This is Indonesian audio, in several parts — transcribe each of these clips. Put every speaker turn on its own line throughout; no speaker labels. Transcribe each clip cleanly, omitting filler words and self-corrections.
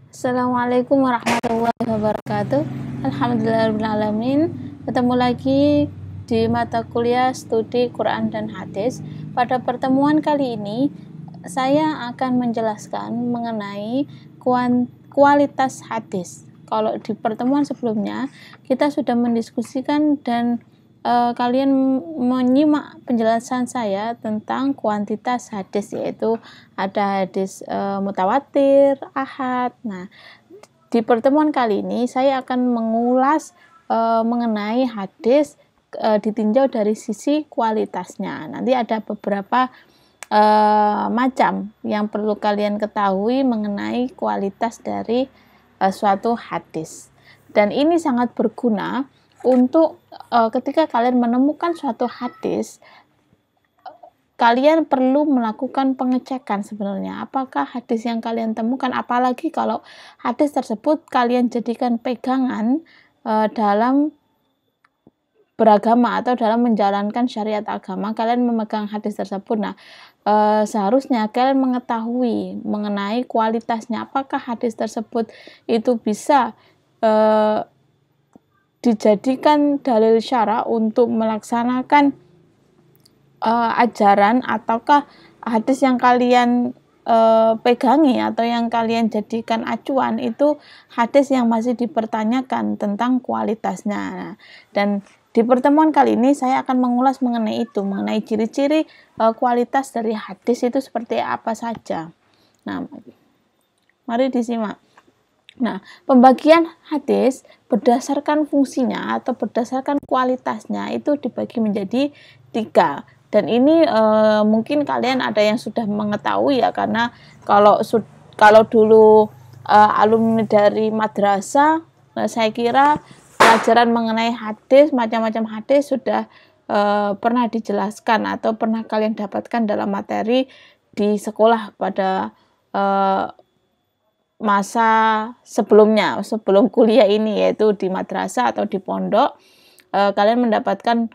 Assalamualaikum warahmatullahi wabarakatuh. Alhamdulillahirrahmanirrahim. Ketemu lagi di mata kuliah studi Quran dan Hadis. Pada pertemuan kali ini, saya akan menjelaskan mengenai kualitas hadis. Kalau di pertemuan sebelumnya, kita sudah mendiskusikan dan kalian menyimak penjelasan saya tentang kuantitas hadis, yaitu ada hadis mutawatir, ahad. Nah, di pertemuan kali ini saya akan mengulas mengenai hadis ditinjau dari sisi kualitasnya. Nanti ada beberapa macam yang perlu kalian ketahui mengenai kualitas dari suatu hadis. Dan ini sangat berguna untuk ketika kalian menemukan suatu hadis, kalian perlu melakukan pengecekan sebenarnya apakah hadis yang kalian temukan, apalagi kalau hadis tersebut kalian jadikan pegangan dalam beragama atau dalam menjalankan syariat agama, kalian memegang hadis tersebut. Nah, seharusnya kalian mengetahui mengenai kualitasnya, apakah hadis tersebut itu bisa dijadikan dalil syara untuk melaksanakan ajaran, ataukah hadis yang kalian pegangi atau yang kalian jadikan acuan itu hadis yang masih dipertanyakan tentang kualitasnya. Nah, dan di pertemuan kali ini saya akan mengulas mengenai itu, mengenai ciri-ciri kualitas dari hadis itu seperti apa saja. Nah, mari disimak. Nah, pembagian hadis berdasarkan fungsinya atau berdasarkan kualitasnya itu dibagi menjadi 3. Dan ini mungkin kalian ada yang sudah mengetahui ya, karena kalau dulu alumni dari madrasah, saya kira pelajaran mengenai hadis, macam-macam hadis sudah pernah dijelaskan atau pernah kalian dapatkan dalam materi di sekolah pada masa sebelumnya, sebelum kuliah ini, yaitu di madrasah atau di pondok, kalian mendapatkan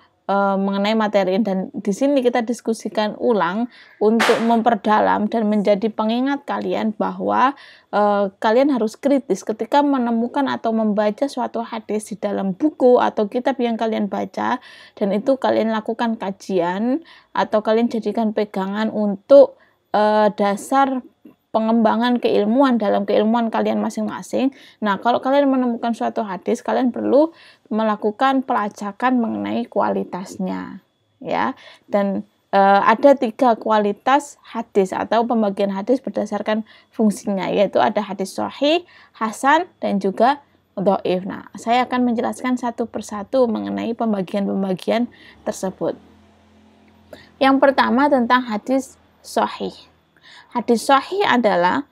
mengenai materi. Dan di sini kita diskusikan ulang untuk memperdalam dan menjadi pengingat kalian bahwa kalian harus kritis ketika menemukan atau membaca suatu hadis di dalam buku atau kitab yang kalian baca, dan itu kalian lakukan kajian atau kalian jadikan pegangan untuk dasar pengembangan keilmuan dalam keilmuan kalian masing-masing. Nah, kalau kalian menemukan suatu hadis, kalian perlu melakukan pelacakan mengenai kualitasnya, ya. Dan ada 3 kualitas hadis atau pembagian hadis berdasarkan fungsinya, yaitu ada hadis sahih, hasan, dan juga dhaif. Nah, saya akan menjelaskan satu persatu mengenai pembagian-pembagian tersebut. Yang pertama tentang hadis sahih. Hadis sahih adalah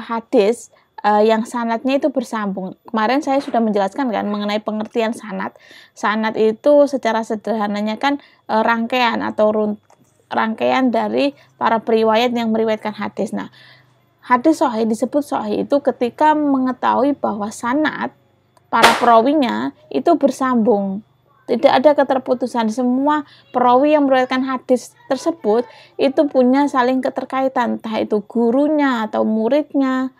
hadis yang sanadnya itu bersambung. Kemarin saya sudah menjelaskan kan mengenai pengertian sanad. Sanad itu secara sederhananya kan rangkaian atau rangkaian dari para periwayat yang meriwayatkan hadis. Nah, hadis sahih disebut sahih itu ketika mengetahui bahwa sanad para perawinya itu bersambung. Tidak ada keterputusan. Semua perawi yang meriwayatkan hadis tersebut itu punya saling keterkaitan, entah itu gurunya atau muridnya.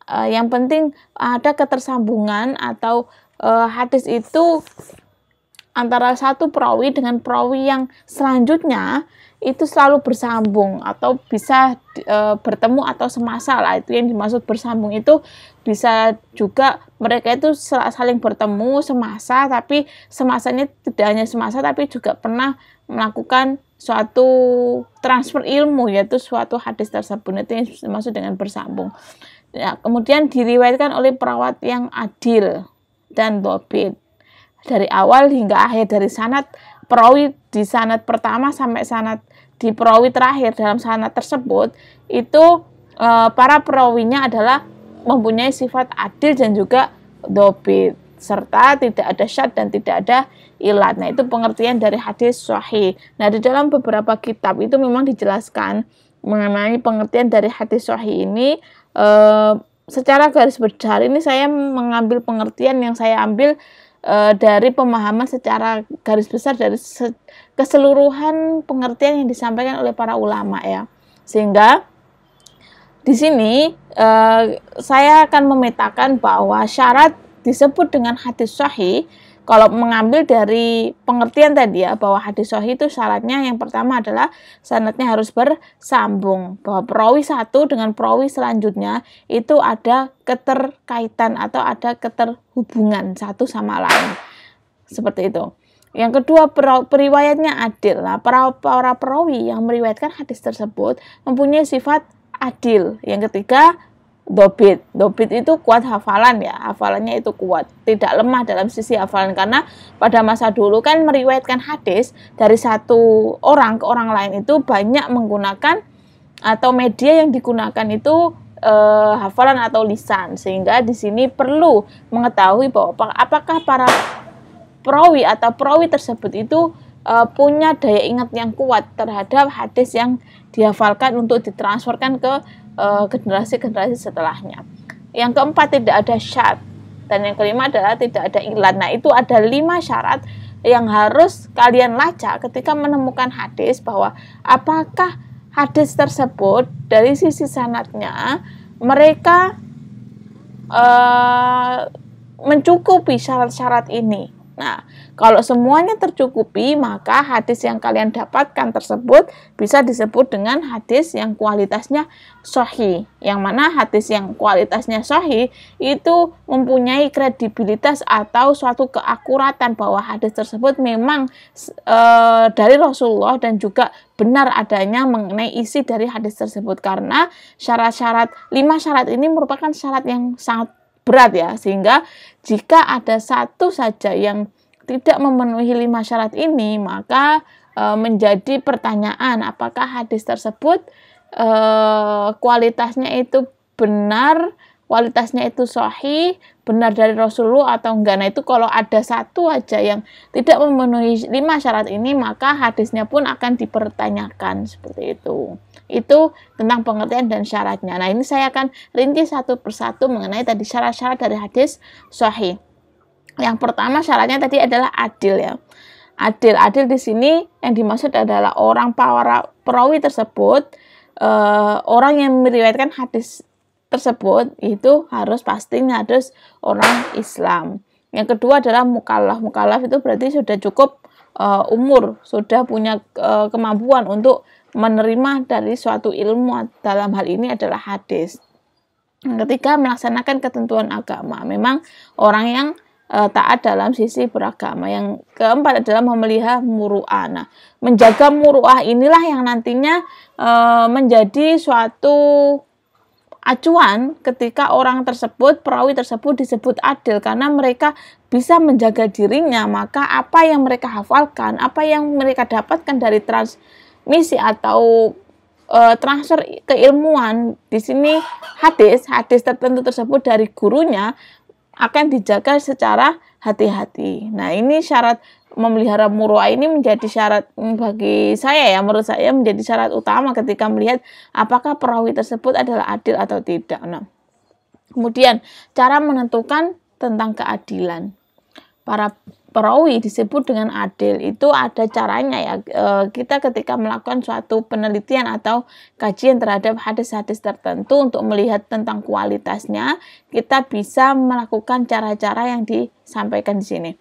Yang penting ada ketersambungan atau hadis itu antara satu perawi dengan perawi yang selanjutnya itu selalu bersambung atau bisa bertemu atau semasa lah. Itu yang dimaksud bersambung. Itu bisa juga mereka itu saling bertemu semasa, tapi semasanya tidak hanya semasa tapi juga pernah melakukan suatu transfer ilmu, yaitu suatu hadis tersebut. Itu yang dimaksud dengan bersambung. Ya, kemudian diriwayatkan oleh perawat yang adil dan dhabit dari awal hingga akhir, dari sanad perawi di sanad pertama sampai sanad di perawi terakhir dalam sanad tersebut, itu para perawinya adalah mempunyai sifat adil dan juga dhabit, serta tidak ada syadz dan tidak ada ilat. Nah, itu pengertian dari hadis sahih. Nah, di dalam beberapa kitab itu memang dijelaskan mengenai pengertian dari hadis sahih ini. Secara garis besar ini saya mengambil pengertian yang saya ambil dari pemahaman secara garis besar dari keseluruhan pengertian yang disampaikan oleh para ulama, ya. Sehingga di sini saya akan memetakan bahwa syarat disebut dengan hadis sahih. Kalau mengambil dari pengertian tadi ya, bahwa hadis sahih itu syaratnya yang pertama adalah sanadnya harus bersambung, bahwa perawi satu dengan perawi selanjutnya itu ada keterkaitan atau ada keterhubungan satu sama lain, seperti itu. Yang kedua, periwayatnya adil. Nah, para perawi yang meriwayatkan hadis tersebut mempunyai sifat adil. Yang ketiga, dobit. Dobit itu kuat hafalan ya, hafalannya itu kuat, tidak lemah dalam sisi hafalan, karena pada masa dulu kan meriwayatkan hadis dari satu orang ke orang lain itu banyak menggunakan atau media yang digunakan itu hafalan atau lisan, sehingga di sini perlu mengetahui bahwa apakah para perawi atau perawi tersebut itu punya daya ingat yang kuat terhadap hadis yang dihafalkan untuk ditransferkan ke generasi-generasi setelahnya. Yang keempat, tidak ada syad. Dan yang kelima adalah tidak ada ilat. Nah, itu ada 5 syarat yang harus kalian lacak ketika menemukan hadis, bahwa apakah hadis tersebut dari sisi sanadnya mereka mencukupi syarat-syarat ini. Nah, kalau semuanya tercukupi, maka hadis yang kalian dapatkan tersebut bisa disebut dengan hadis yang kualitasnya sahih. Yang mana hadis yang kualitasnya sahih itu mempunyai kredibilitas atau suatu keakuratan bahwa hadis tersebut memang dari Rasulullah dan juga benar adanya mengenai isi dari hadis tersebut. Karena syarat-syarat 5 syarat ini merupakan syarat yang sangat berat ya, sehingga jika ada satu saja yang tidak memenuhi 5 syarat ini, maka menjadi pertanyaan apakah hadis tersebut kualitasnya itu benar, kualitasnya itu sahih, benar dari Rasulullah atau enggak. Nah, itu kalau ada satu aja yang tidak memenuhi 5 syarat ini, maka hadisnya pun akan dipertanyakan, seperti itu. Itu tentang pengertian dan syaratnya. Nah, ini saya akan rinci satu persatu mengenai tadi syarat-syarat dari hadis sahih. Yang pertama syaratnya tadi adalah adil ya. Adil di sini yang dimaksud adalah para perawi tersebut, orang yang meriwayatkan hadis tersebut itu pastinya harus orang Islam. Yang kedua adalah mukallaf. Mukallaf itu berarti sudah cukup umur, sudah punya kemampuan untuk menerima dari suatu ilmu, dalam hal ini adalah hadis. Yang ketiga, melaksanakan ketentuan agama. Memang orang yang taat dalam sisi beragama. Yang keempat adalah memelihara muru'ah. Nah, menjaga muru'ah inilah yang nantinya menjadi suatu acuan ketika orang tersebut, perawi tersebut disebut adil, karena mereka bisa menjaga dirinya. Maka apa yang mereka hafalkan, apa yang mereka dapatkan dari transmisi atau transfer keilmuan, di sini hadis tertentu tersebut dari gurunya akan dijaga secara hati-hati. Nah, ini syarat memelihara muru'ah ini menjadi syarat bagi saya ya, menurut saya menjadi syarat utama ketika melihat apakah perawi tersebut adalah adil atau tidak. Nah, kemudian cara menentukan tentang keadilan. Para perawi disebut dengan adil itu ada caranya ya. Kita ketika melakukan suatu penelitian atau kajian terhadap hadis-hadis tertentu untuk melihat tentang kualitasnya, kita bisa melakukan cara-cara yang disampaikan di sini.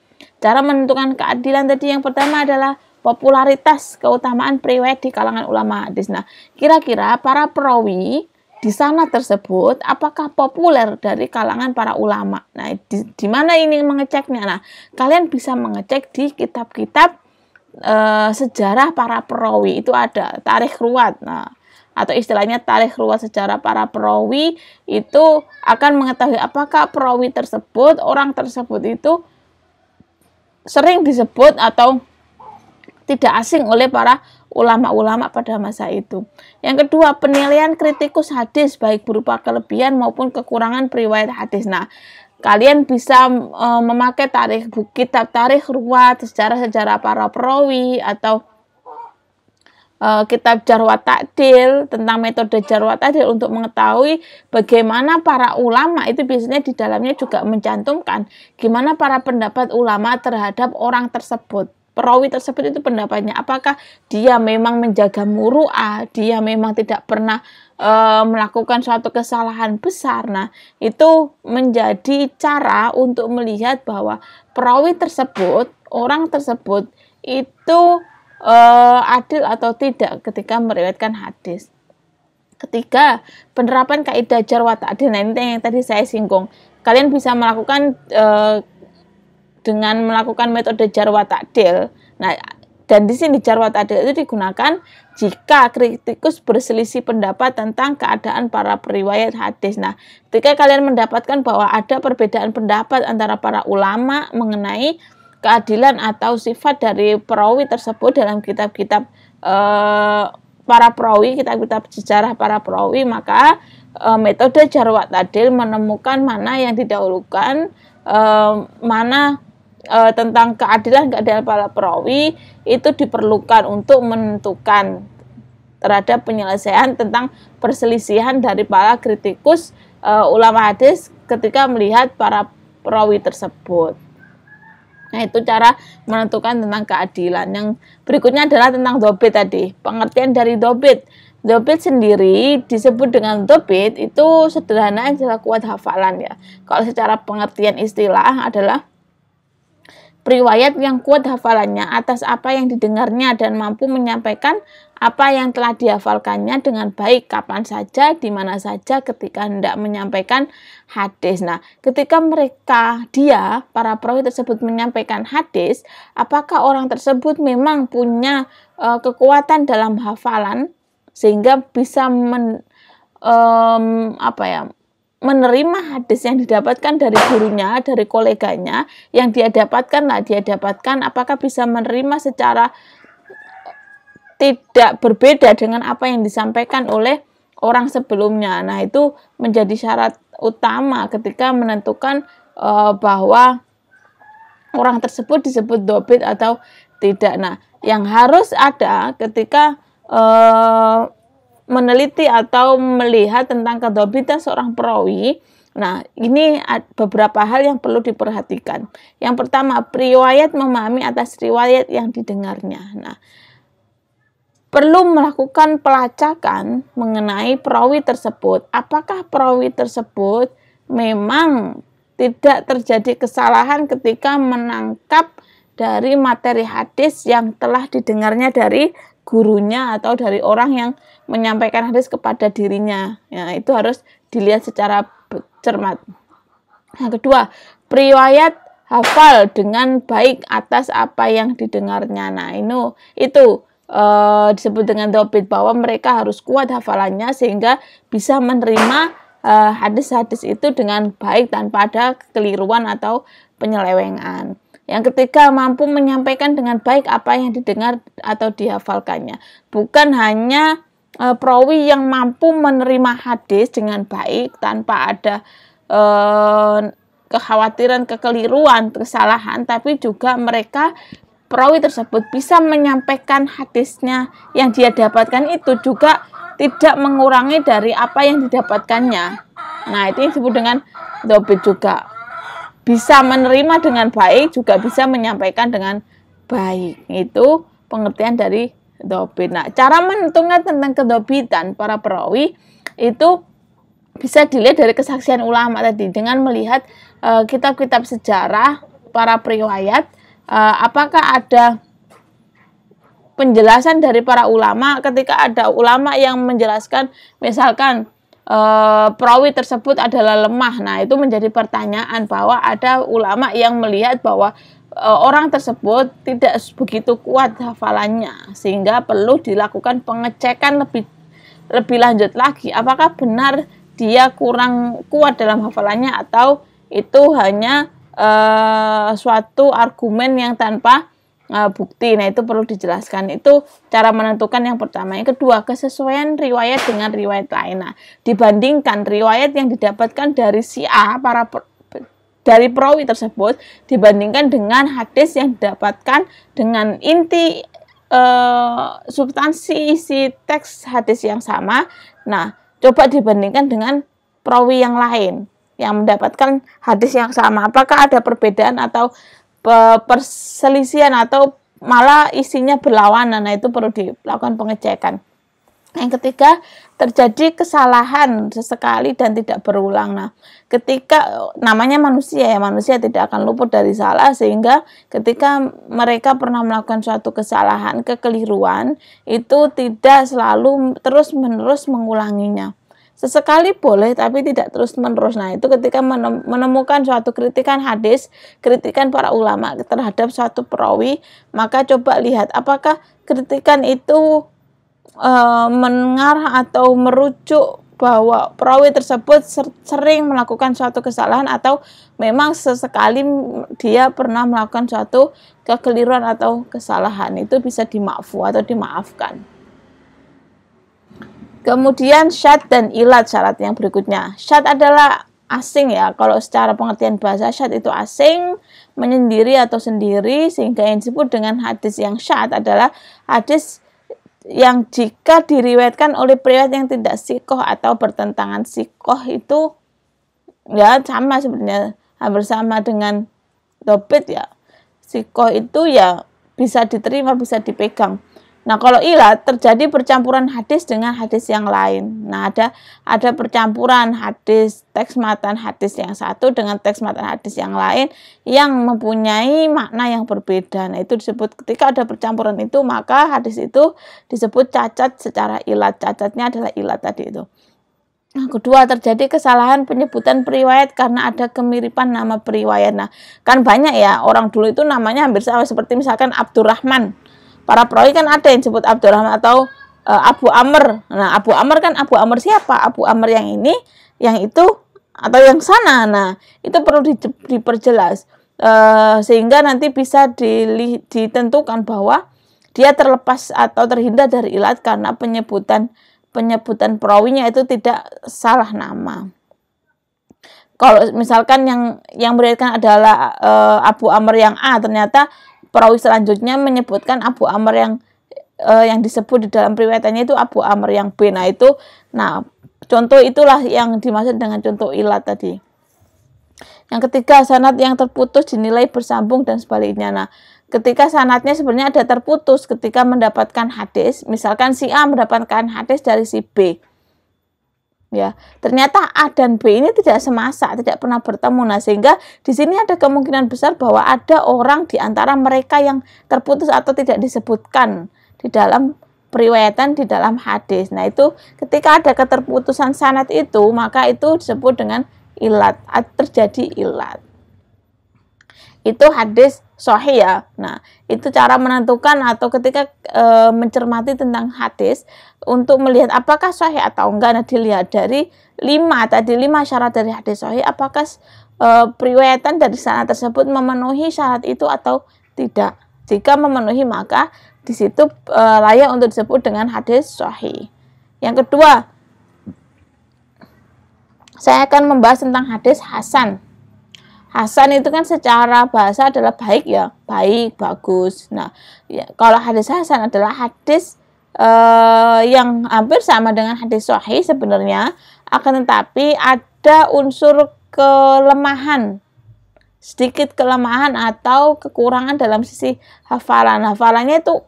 Cara menentukan keadilan tadi yang pertama adalah popularitas keutamaan periwayat di kalangan ulama hadis. Nah, kira-kira para perawi di sana tersebut apakah populer dari kalangan para ulama. Nah, di mana ini mengeceknya? Nah, kalian bisa mengecek di kitab-kitab sejarah para perawi. Itu ada tarikh ruwat. Nah, atau istilahnya tarikh ruwat sejarah para perawi, itu akan mengetahui apakah perawi tersebut, orang tersebut itu sering disebut atau tidak asing oleh para ulama-ulama pada masa itu. Yang kedua, penilaian kritikus hadis baik berupa kelebihan maupun kekurangan periwayat hadis. Nah, kalian bisa memakai kitab tarikh ruwat, sejarah-sejarah para perawi, atau kitab jarh wa ta'dil tentang metode jarh wa ta'dil untuk mengetahui bagaimana para ulama itu biasanya di dalamnya juga mencantumkan gimana para pendapat ulama terhadap orang tersebut. perawi tersebut itu pendapatnya, apakah dia memang menjaga muru'ah, dia memang tidak pernah melakukan suatu kesalahan besar. Nah, itu menjadi cara untuk melihat bahwa perawi tersebut, orang tersebut itu adil atau tidak ketika meriwayatkan hadis. Ketiga, penerapan kaidah jar wa ta'dil. Nah, ini yang tadi saya singgung. Kalian bisa melakukan dengan melakukan metode jar wa ta'dil. Nah, dan di sini jar wa ta'dil itu digunakan jika kritikus berselisih pendapat tentang keadaan para periwayat hadis. Nah, ketika kalian mendapatkan bahwa ada perbedaan pendapat antara para ulama mengenai keadilan atau sifat dari perawi tersebut dalam kitab-kitab para perawi, kitab-kitab sejarah para perawi, maka metode jar wa ta'dil menemukan mana yang didahulukan, mana tentang keadilan para perawi itu diperlukan untuk menentukan terhadap penyelesaian tentang perselisihan dari para kritikus ulama hadis ketika melihat para perawi tersebut. Nah, itu cara menentukan tentang keadilan. Yang berikutnya adalah tentang dobit tadi. Pengertian dari dobit. Dobit sendiri disebut dengan dobit itu sederhana adalah kuat hafalan ya. Kalau secara pengertian istilah adalah riwayat yang kuat hafalannya atas apa yang didengarnya dan mampu menyampaikan apa yang telah dihafalkannya dengan baik kapan saja, di mana saja ketika hendak menyampaikan hadis. Nah, ketika para perawi tersebut menyampaikan hadis, apakah orang tersebut memang punya kekuatan dalam hafalan sehingga bisa menerima hadis yang didapatkan dari gurunya, dari koleganya, yang dia dapatkan, apakah bisa menerima secara tidak berbeda dengan apa yang disampaikan oleh orang sebelumnya. Nah, itu menjadi syarat utama ketika menentukan bahwa orang tersebut disebut dobit atau tidak. Nah, yang harus ada ketika meneliti atau melihat tentang kedobitan seorang perawi. Nah, ini beberapa hal yang perlu diperhatikan. Yang pertama, periwayat memahami atas riwayat yang didengarnya. Nah, perlu melakukan pelacakan mengenai perawi tersebut. Apakah perawi tersebut memang tidak terjadi kesalahan ketika menangkap dari materi hadis yang telah didengarnya dari gurunya atau dari orang yang menyampaikan hadis kepada dirinya. Ya, itu harus dilihat secara cermat. Yang kedua, periwayat hafal dengan baik atas apa yang didengarnya. Nah, itu disebut dengan dobit, bahwa mereka harus kuat hafalannya sehingga bisa menerima hadis-hadis itu dengan baik tanpa ada kekeliruan atau penyelewengan. Yang ketiga, mampu menyampaikan dengan baik apa yang didengar atau dihafalkannya. Bukan hanya perawi yang mampu menerima hadis dengan baik tanpa ada kekhawatiran, kekeliruan, kesalahan, tapi juga perawi tersebut bisa menyampaikan hadisnya yang dia dapatkan itu juga tidak mengurangi dari apa yang didapatkannya. Nah, itu yang disebut dengan dobit juga. Bisa menerima dengan baik, juga bisa menyampaikan dengan baik. Itu pengertian dari dobit. Nah, cara menentukan tentang kedobitan para perawi itu bisa dilihat dari kesaksian ulama tadi, dengan melihat kitab-kitab sejarah para periwayat, apakah ada penjelasan dari para ulama ketika ada ulama yang menjelaskan misalkan perawi tersebut adalah lemah. Nah, itu menjadi pertanyaan bahwa ada ulama yang melihat bahwa orang tersebut tidak begitu kuat hafalannya sehingga perlu dilakukan pengecekan lebih lanjut lagi, apakah benar dia kurang kuat dalam hafalannya atau itu hanya suatu argumen yang tanpa bukti. Nah, itu perlu dijelaskan. Itu cara menentukan yang pertama. Yang kedua, kesesuaian riwayat dengan riwayat lain. Nah, dibandingkan riwayat yang didapatkan dari si A, dari perawi tersebut, dibandingkan dengan hadis yang didapatkan dengan inti substansi isi teks hadis yang sama. Nah, coba dibandingkan dengan perawi yang lain yang mendapatkan hadis yang sama. Apakah ada perbedaan atau perselisihan atau malah isinya berlawanan. Nah, itu perlu dilakukan pengecekan. Yang ketiga, terjadi kesalahan sesekali dan tidak berulang. Nah, ketika namanya manusia ya, manusia tidak akan luput dari salah, sehingga ketika mereka pernah melakukan suatu kesalahan, kekeliruan, itu tidak selalu terus-menerus mengulanginya. Sesekali boleh, tapi tidak terus-menerus. Nah, itu ketika menemukan suatu kritikan hadis, kritikan para ulama terhadap suatu perawi, maka coba lihat apakah kritikan itu mengarah atau merujuk bahwa perawi tersebut sering melakukan suatu kesalahan, atau memang sesekali dia pernah melakukan suatu kekeliruan atau kesalahan. Itu bisa dimafu atau dimaafkan. Kemudian syadz dan ilat, syarat yang berikutnya. Syadz adalah asing ya, kalau secara pengertian bahasa syadz itu asing, menyendiri atau sendiri, sehingga yang disebut dengan hadis yang syadz adalah hadis yang jika diriwayatkan oleh periwayat yang tidak sikoh atau bertentangan. Sikoh itu ya sama sebenarnya, hampir sama dengan dobit ya. Sikoh itu ya bisa diterima, bisa dipegang. Nah, kalau ilat, terjadi percampuran hadis dengan hadis yang lain. Nah, ada percampuran hadis, teks matan hadis yang satu dengan teks matan hadis yang lain yang mempunyai makna yang berbeda. Nah, itu disebut, ketika ada percampuran itu, maka hadis itu disebut cacat secara ilat. Cacatnya adalah ilat tadi itu. Nah, kedua, terjadi kesalahan penyebutan periwayat karena ada kemiripan nama periwayat. Nah, kan banyak ya, orang dulu itu namanya hampir sama, seperti misalkan Abdurrahman. Para perawi kan ada yang disebut Abdurrahman atau Abu Amr. Nah, Abu Amr kan Abu Amr siapa? Abu Amr yang ini, yang itu, atau yang sana. Nah, itu perlu diperjelas sehingga nanti bisa ditentukan bahwa dia terlepas atau terhindar dari ilat karena penyebutan perawinya itu tidak salah nama. Kalau misalkan yang meriwayatkan adalah Abu Amr yang A, ternyata perawi selanjutnya menyebutkan Abu Amr yang disebut di dalam riwayatannya itu Abu Amr yang B. Nah, contoh itulah yang dimaksud dengan contoh ilat tadi. Yang ketiga, sanad yang terputus dinilai bersambung dan sebaliknya. Nah, ketika sanadnya sebenarnya ada terputus ketika mendapatkan hadis, misalkan si A mendapatkan hadis dari si B. Ya, ternyata A dan B ini tidak semasa, tidak pernah bertemu. Nah, sehingga di sini ada kemungkinan besar bahwa ada orang di antara mereka yang terputus atau tidak disebutkan di dalam periwayatan, di dalam hadis. Nah, itu ketika ada keterputusan sanad itu, maka itu disebut dengan ilat, terjadi ilat. Itu hadis sahih ya. Nah, itu cara menentukan atau ketika mencermati tentang hadis untuk melihat apakah sahih atau enggak. Nah, dilihat dari 5 syarat dari hadis sahih, apakah periwayatan dari sanad tersebut memenuhi syarat itu atau tidak. Jika memenuhi, maka di situ layak untuk disebut dengan hadis sahih. Yang kedua, saya akan membahas tentang hadis hasan. Hasan itu kan secara bahasa adalah baik ya, baik, bagus. Nah, ya, kalau hadis hasan adalah hadis yang hampir sama dengan hadis sahih sebenarnya, akan tetapi ada unsur kelemahan, sedikit kelemahan atau kekurangan dalam sisi hafalan. Hafalannya itu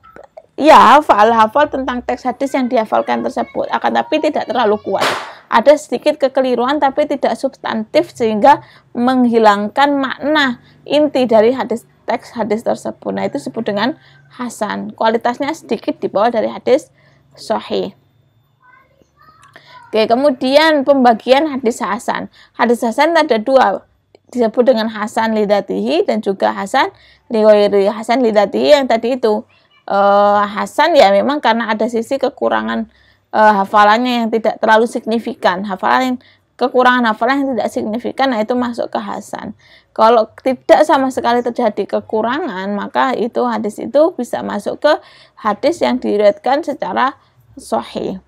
ya hafal tentang teks hadis yang dihafalkan tersebut, akan tapi tidak terlalu kuat. Ada sedikit kekeliruan tapi tidak substantif sehingga menghilangkan makna inti dari teks hadis tersebut. Nah, itu disebut dengan hasan. Kualitasnya sedikit di bawah dari hadis sahih. Oke, kemudian pembagian hadis hasan. Hadis hasan ada 2, disebut dengan hasan lidatihi dan juga hasan lighairi. Hasan lidatihi yang tadi itu hasan ya memang karena ada sisi kekurangan hafalannya yang tidak terlalu signifikan, kekurangan hafalan yang tidak signifikan, nah itu masuk ke hasan. Kalau tidak sama sekali terjadi kekurangan, maka itu hadis itu bisa masuk ke hadis yang diriwayatkan secara sahih.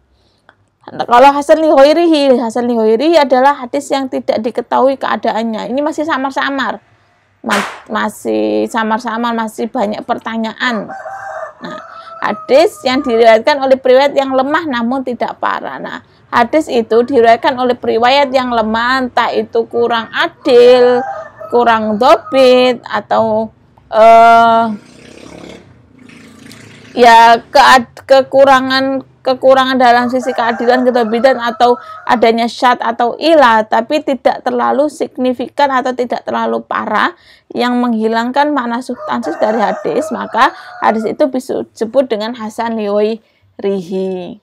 Nah, kalau hasan li ghairihi adalah hadis yang tidak diketahui keadaannya. Ini masih samar-samar. Masih banyak pertanyaan. Nah, hadis yang diriwayatkan oleh periwayat yang lemah namun tidak parah. Nah, hadis itu diriwayatkan oleh periwayat yang lemah, entah itu kurang adil, kurang dobit, atau ya kekurangan dalam sisi keadilan, kedobitan, atau adanya syad atau ilah, tapi tidak terlalu signifikan atau tidak terlalu parah yang menghilangkan makna substansi dari hadis, maka hadis itu bisa disebut dengan hasan liwairihi.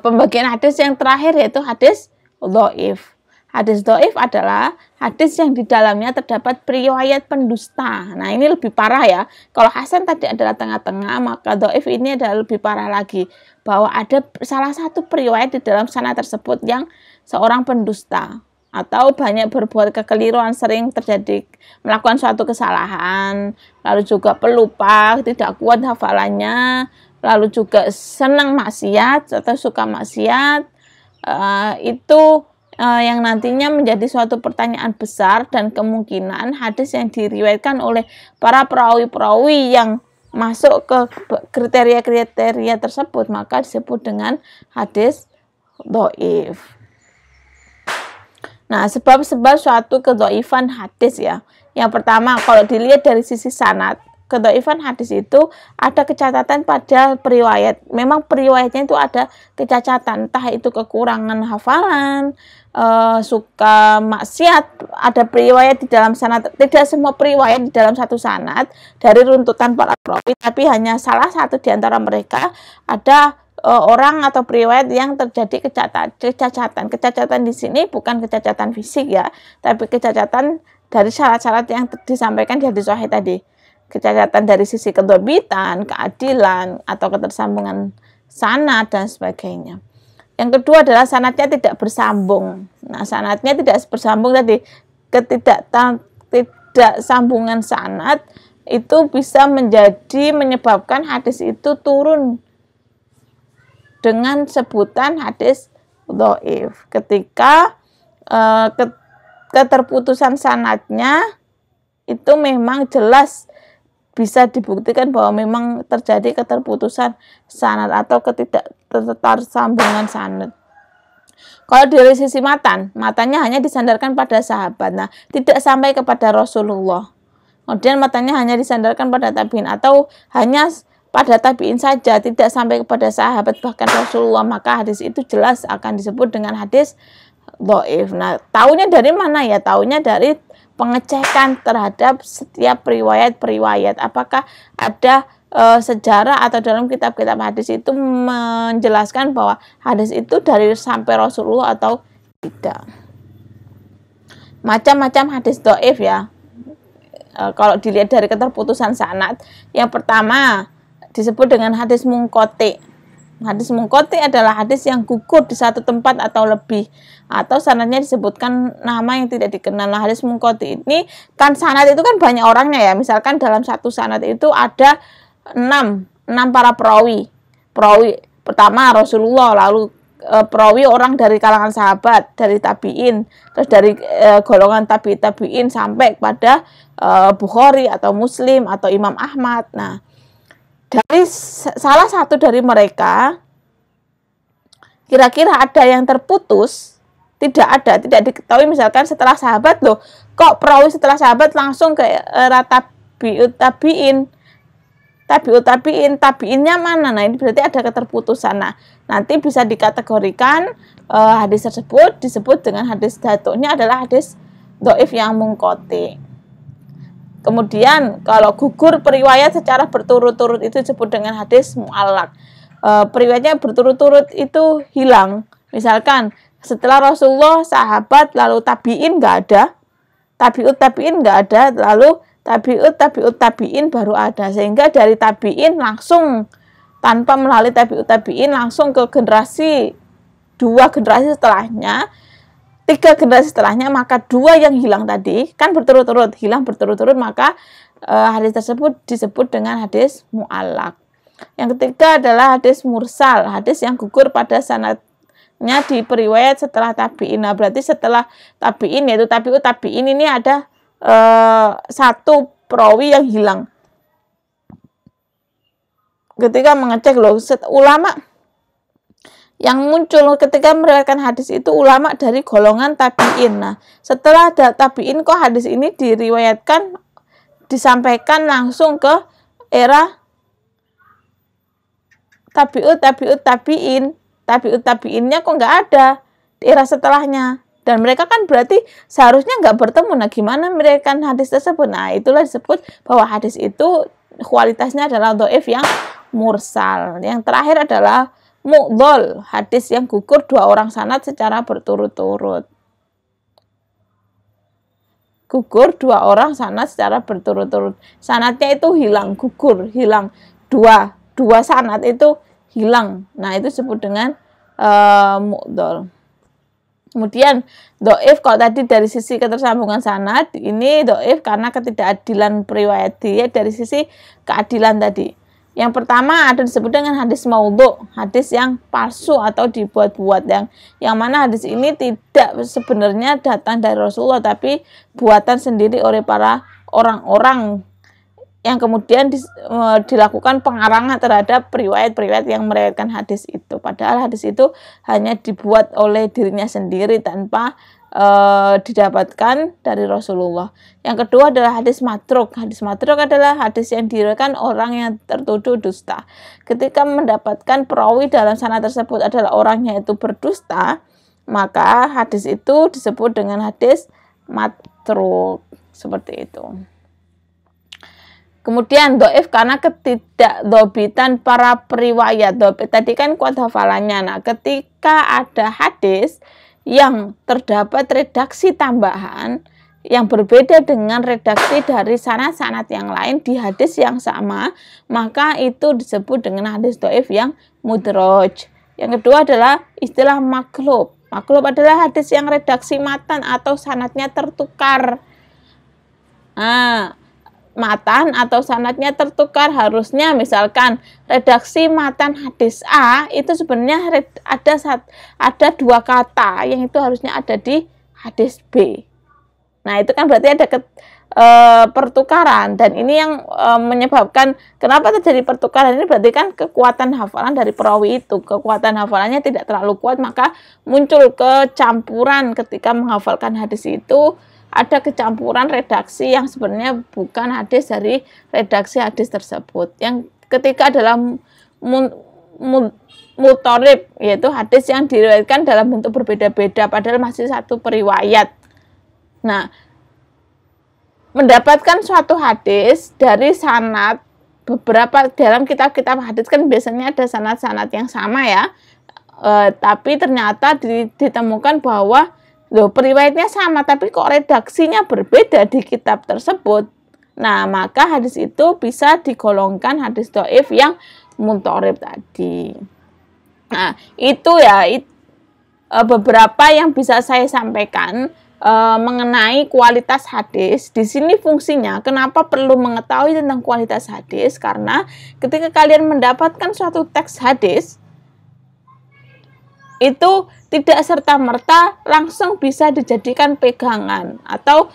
Pembagian hadis yang terakhir yaitu hadis dhaif. Hadis dhaif adalah hadis yang di dalamnya terdapat riwayat pendusta. Nah, ini lebih parah ya. Kalau hasan tadi adalah tengah-tengah, maka dhaif ini adalah lebih parah lagi. Bahwa ada salah satu periwayat di dalam sanad tersebut yang seorang pendusta. Atau banyak berbuat kekeliruan, sering terjadi melakukan suatu kesalahan. Lalu juga pelupa, tidak kuat hafalannya. Lalu juga senang maksiat atau suka maksiat. Yang nantinya menjadi suatu pertanyaan besar, dan kemungkinan hadis yang diriwayatkan oleh para perawi-perawi yang masuk ke kriteria-kriteria tersebut maka disebut dengan hadis dhaif. Nah, sebab-sebab suatu kedhaifan hadis ya. Yang pertama, kalau dilihat dari sisi sanad, kedhaifan hadis itu ada kecacatan pada periwayat. Memang periwayatnya itu ada kecacatan, entah itu kekurangan hafalan, suka maksiat, ada periwayat di dalam sanad. Tidak semua periwayat di dalam satu sanad dari runtutan para perawi, tapi hanya salah satu di antara mereka ada orang atau periwayat yang terjadi kecacatan. Kecacatan di sini bukan kecacatan fisik ya, tapi kecacatan dari syarat-syarat yang disampaikan di hadis sahih tadi. Kecacatan dari sisi kedobitan, keadilan, atau ketersambungan sanad dan sebagainya. Yang kedua adalah sanadnya tidak bersambung. Nah, sanadnya tidak bersambung tadi, sambungan sanad itu bisa menyebabkan hadis itu turun dengan sebutan hadis dhaif. Ketika keterputusan sanadnya itu memang jelas bisa dibuktikan bahwa memang terjadi keterputusan sanad atau ketidaktersambungan sanad. Kalau dari sisi matanya hanya disandarkan pada sahabat, nah tidak sampai kepada Rasulullah. Kemudian matanya hanya disandarkan pada tabiin atau hanya pada tabiin saja, tidak sampai kepada sahabat bahkan Rasulullah, maka hadis itu jelas akan disebut dengan hadis dhaif. Nah, taunya dari mana ya? Taunya dari pengecekan terhadap setiap periwayat. Apakah ada sejarah atau dalam kitab-kitab hadis itu menjelaskan bahwa hadis itu dari sampai Rasulullah atau tidak. Macam-macam hadis dhaif ya. Kalau dilihat dari keterputusan sanad, yang pertama disebut dengan hadis munqati. Hadis munqati adalah hadis yang gugur di satu tempat atau lebih, atau sanadnya disebutkan nama yang tidak dikenal. Nah, hadis munqati ini kan sanad itu kan banyak orangnya ya. Misalkan dalam satu sanad itu ada 6 para perawi. Perawi pertama Rasulullah, lalu perawi orang dari kalangan sahabat, dari tabiin, terus dari golongan tabiin sampai kepada Bukhari atau Muslim atau Imam Ahmad. Nah, dari salah satu dari mereka kira-kira ada yang terputus, tidak diketahui. Misalkan setelah sahabat, loh kok perawi setelah sahabat langsung ke tabiinnya mana? Nah, ini berarti ada keterputusan. Nah, nanti bisa dikategorikan hadis tersebut disebut dengan hadis datuknya adalah hadis dhaif yang munqati. Kemudian kalau gugur periwayat secara berturut-turut itu disebut dengan hadis mu'allaq. Periwayatnya berturut-turut itu hilang. Misalkan setelah Rasulullah, sahabat, lalu tabiin nggak ada, tabiin nggak ada, lalu tabiin baru ada. Sehingga dari tabiin langsung tanpa melalui tabiin langsung ke generasi 2 generasi setelahnya, 3 generasi setelahnya, maka 2 yang hilang tadi kan hilang berturut-turut, maka hadis tersebut disebut dengan hadis mu'allaq. Yang ketiga adalah hadis mursal, hadis yang gugur pada sanadnya di periwayat setelah tabiin. Nah, berarti setelah tabiin yaitu tabiin ini ada satu perawi yang hilang. Ketika mengecek loh, ulama yang muncul ketika meriwayatkan hadis itu ulama dari golongan tabiin. Nah, setelah ada tabiin kok hadis ini disampaikan langsung ke era tabi'innya kok nggak ada di era setelahnya. Dan mereka kan berarti seharusnya nggak bertemu. Nah, gimana mereka hadis tersebut? Nah, itulah disebut bahwa hadis itu kualitasnya adalah dhaif yang mursal. Yang terakhir adalah mu'dhal, hadis yang gugur dua orang sanad secara berturut-turut. Gugur dua orang sanad secara berturut-turut. Sanadnya itu hilang, gugur, hilang. Dua sanad itu hilang. Nah, itu disebut dengan mu'dhal. Kemudian dhaif, kalau tadi dari sisi ketersambungan sanad, ini dhaif karena ketidakadilan periwayat dia dari sisi keadilan tadi. Yang pertama ada disebut dengan hadis maudhu, hadis yang palsu atau dibuat-buat, yang mana hadis ini tidak sebenarnya datang dari Rasulullah tapi buatan sendiri oleh para orang-orang yang kemudian dilakukan pengarangan terhadap periwayat-periwayat yang meriwayatkan hadis itu. Padahal hadis itu hanya dibuat oleh dirinya sendiri tanpa didapatkan dari Rasulullah. Yang kedua adalah hadis matruk. Hadis matruk adalah hadis yang diriwayatkan orang yang tertuduh dusta. Ketika mendapatkan perawi dalam sanad tersebut adalah orangnya itu berdusta, maka hadis itu disebut dengan hadis matruk. Seperti itu. Kemudian dhaif karena ketidakdhabitan para periwayat. Dhabit tadi kan kuat hafalannya. Nah, ketika ada hadis yang terdapat redaksi tambahan yang berbeda dengan redaksi dari sanad-sanad yang lain di hadis yang sama, maka itu disebut dengan hadis dhaif yang mudraj. Yang kedua adalah istilah maklub. Maklub adalah hadis yang redaksi matan atau sanadnya tertukar. Nah, matan atau sanadnya tertukar, harusnya misalkan redaksi matan hadis A itu sebenarnya ada dua kata yang itu harusnya ada di hadis B. Nah, itu kan berarti ada pertukaran, dan ini yang menyebabkan kenapa terjadi pertukaran ini, berarti kan kekuatan hafalan dari perawi itu, kekuatan hafalannya tidak terlalu kuat, maka muncul kecampuran ketika menghafalkan hadis itu. Ada kecampuran redaksi yang sebenarnya bukan hadis dari redaksi hadis tersebut. Yang ketiga adalah mutorib, yaitu hadis yang diriwayatkan dalam bentuk berbeda-beda padahal masih satu periwayat. Nah, mendapatkan suatu hadis dari sanad beberapa, dalam kitab-kitab hadis kan biasanya ada sanad-sanad yang sama ya, tapi ternyata ditemukan bahwa periwayatnya sama, tapi kok redaksinya berbeda di kitab tersebut. Nah, maka hadis itu bisa digolongkan hadis dhaif yang mutorib tadi. Nah, itu ya beberapa yang bisa saya sampaikan mengenai kualitas hadis. Di sini fungsinya, kenapa perlu mengetahui tentang kualitas hadis? Karena ketika kalian mendapatkan suatu teks hadis, itu tidak serta-merta langsung bisa dijadikan pegangan atau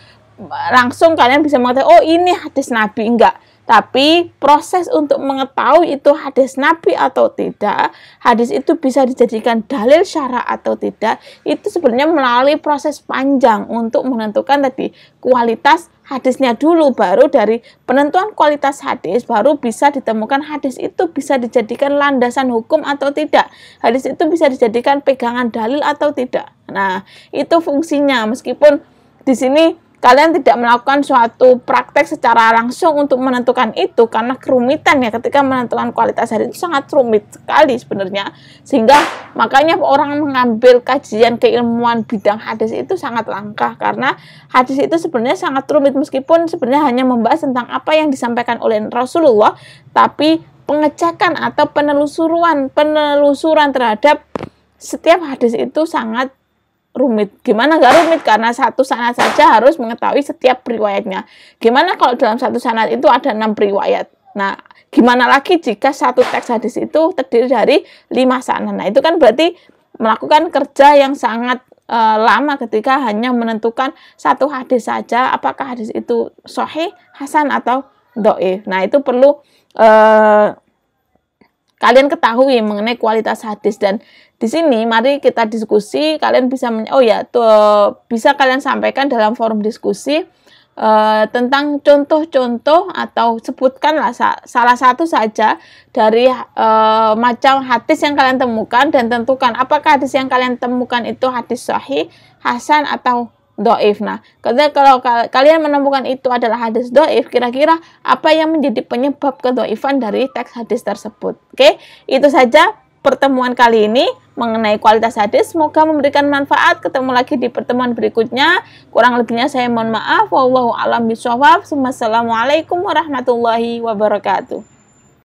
langsung kalian bisa mengetahui, oh ini hadis Nabi, enggak. Tapi proses untuk mengetahui itu hadis Nabi atau tidak, hadis itu bisa dijadikan dalil syara atau tidak, itu sebenarnya melalui proses panjang untuk menentukan tadi kualitas hadisnya dulu, baru dari penentuan kualitas hadis baru bisa ditemukan hadis itu bisa dijadikan landasan hukum atau tidak, hadis itu bisa dijadikan pegangan dalil atau tidak. Nah, itu fungsinya, meskipun di sini kalian tidak melakukan suatu praktek secara langsung untuk menentukan itu, karena kerumitan ya ketika menentukan kualitas hadis itu sangat rumit sekali sebenarnya, sehingga makanya orang mengambil kajian keilmuan bidang hadis itu sangat langka, karena hadis itu sebenarnya sangat rumit, meskipun sebenarnya hanya membahas tentang apa yang disampaikan oleh Rasulullah, tapi pengecekan atau penelusuran terhadap setiap hadis itu sangat rumit. Gimana nggak rumit? Karena satu sanad saja harus mengetahui setiap riwayatnya. Gimana kalau dalam satu sanad itu ada 6 riwayat? Nah, gimana lagi jika satu teks hadis itu terdiri dari 5 sanad? Nah, itu kan berarti melakukan kerja yang sangat lama ketika hanya menentukan satu hadis saja, apakah hadis itu sahih, hasan, atau dhaif. Nah, itu perlu kalian ketahui mengenai kualitas hadis. Dan di sini mari kita diskusi, kalian bisa bisa kalian sampaikan dalam forum diskusi tentang contoh-contoh atau sebutkanlah salah satu saja dari macam hadis yang kalian temukan dan tentukan apakah hadis yang kalian temukan itu hadis sahih, hasan atau doif. Nah, kalau kalian menemukan itu adalah hadis doif, kira-kira apa yang menjadi penyebab kedoifan dari teks hadis tersebut? Oke, itu saja pertemuan kali ini mengenai kualitas hadis. Semoga memberikan manfaat. Ketemu lagi di pertemuan berikutnya. Kurang lebihnya saya mohon maaf. Wallahu a'lam bishawab. Wassalamualaikum warahmatullahi wabarakatuh.